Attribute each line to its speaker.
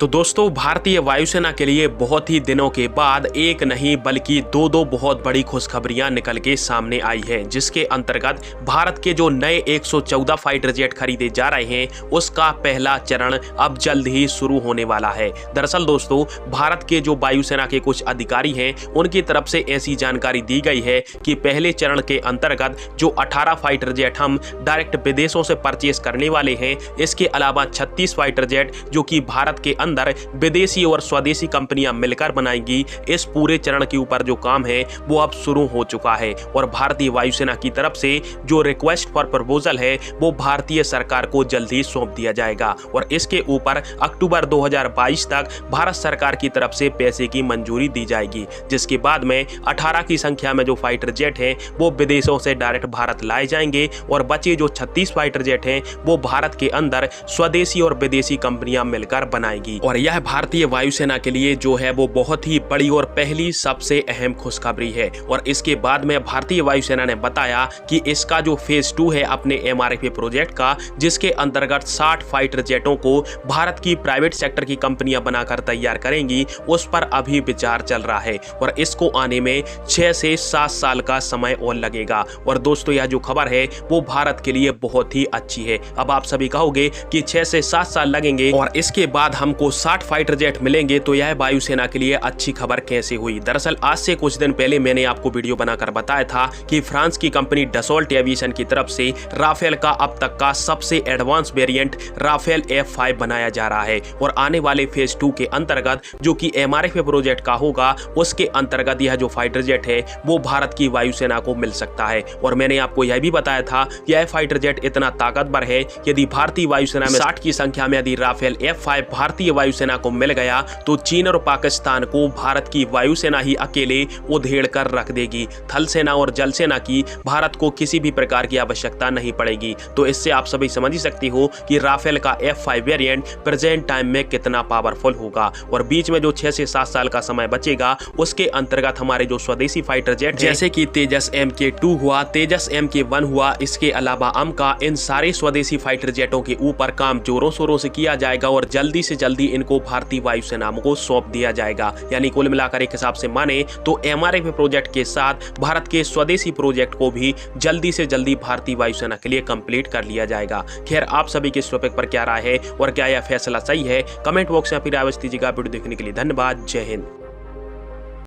Speaker 1: तो दोस्तों, भारतीय वायुसेना के लिए बहुत ही दिनों के बाद एक नहीं बल्कि दो बहुत बड़ी खुशखबरियां निकल के सामने आई है, जिसके अंतर्गत भारत के जो नए 114 फाइटर जेट खरीदे जा रहे हैं उसका पहला चरण अब जल्द ही शुरू होने वाला है। दरअसल दोस्तों, भारत के जो वायुसेना के कुछ अधिकारी हैं उनकी तरफ से ऐसी जानकारी दी गई है कि पहले चरण के अंतर्गत जो 18 फाइटर जेट हम डायरेक्ट विदेशों से परचेस करने वाले हैं, इसके अलावा 36 फाइटर जेट जो कि भारत के अंदर विदेशी और स्वदेशी कंपनियां मिलकर बनाएंगी, इस पूरे चरण के ऊपर जो काम है वो अब शुरू हो चुका है। और भारतीय वायुसेना की तरफ से जो रिक्वेस्ट फॉर प्रपोजल है वो भारतीय सरकार को जल्द ही सौंप दिया जाएगा और इसके ऊपर अक्टूबर 2022 तक भारत सरकार की तरफ से पैसे की मंजूरी दी जाएगी, जिसके बाद में 18 की संख्या में जो फाइटर जेट हैं वो विदेशों से डायरेक्ट भारत लाए जाएंगे और बचे जो 36 फाइटर जेट हैं वो भारत के अंदर स्वदेशी और विदेशी कंपनियां मिलकर बनाएगी। और यह भारतीय वायुसेना के लिए जो है वो बहुत ही बड़ी और पहली सबसे अहम खुशखबरी है। और इसके बाद में भारतीय वायुसेना ने बताया कि इसका जो फेज 2 है अपने MRFA प्रोजेक्ट का, जिसके अंतर्गत 60 फाइटर जेटों को भारत की प्राइवेट सेक्टर की कंपनियां बनाकर तैयार करेंगी, उस पर अभी विचार चल रहा है और इसको आने में 6 से 7 साल का समय और लगेगा। और दोस्तों, यह जो खबर है वो भारत के लिए बहुत ही अच्छी है। अब आप सभी कहोगे कि 6 से 7 साल लगेंगे और इसके बाद हमको 60 फाइटर जेट मिलेंगे, तो यह वायुसेना के लिए अच्छी खबर कैसे हुई। दरअसल आज से कुछ दिन पहले मैंने आपको वीडियो बनाकर बताया था कि फ्रांस की कंपनी डसॉल्ट एविएशन की तरफ से राफेल का अब तक का सबसे एडवांस वेरिएंट राफेल F5 बनाया जा रहा है और आने वाले फेज 2 के अंतर्गत जो कि MRFA प्रोजेक्ट का होगा, उसके अंतर्गत यह जो फाइटर जेट है वो भारत की वायुसेना को मिल सकता है। और मैंने आपको यह भी बताया था यह फाइटर जेट इतना ताकतवर है, यदि भारतीय वायुसेना में 60 की संख्या में यदि राफेल F5 भारतीय वायुसेना को मिल गया तो चीन और पाकिस्तान को भारत की वायुसेना ही अकेले उधेड़ कर रख देगी। थल सेना और जल सेना की भारत को किसी भी प्रकार की आवश्यकता नहीं पड़ेगी। तो इससे आप सभी समझ ही सकते हो कि राफेल का F5 वेरिएंट प्रेजेंट टाइम में कितना पावरफुल होगा। और बीच में जो 6 से 7 साल का समय बचेगा उसके अंतर्गत हमारे जो स्वदेशी फाइटर जेट जैसे कि तेजस MK2 हुआ, तेजस MK1 हुआ, इसके अलावा अमका, इन सारे स्वदेशी फाइटर जेटों के ऊपर काम जोरों शोरों से किया जाएगा और जल्दी से जल्दी इनको भारतीय वायुसेना को सौंप दिया जाएगा। यानी कुल मिलाकर एक हिसाब से माने तो MRFA प्रोजेक्ट के साथ भारत के स्वदेशी प्रोजेक्ट को भी जल्दी से जल्दी भारतीय वायुसेना के लिए कंप्लीट कर लिया जाएगा। खैर, आप सभी के इस टॉपिक पर क्या राय है और क्या यह फैसला सही है, कमेंट बॉक्स में फिर आवाज दीजिएगा। वीडियो देखने के लिए धन्यवाद। जय हिंद।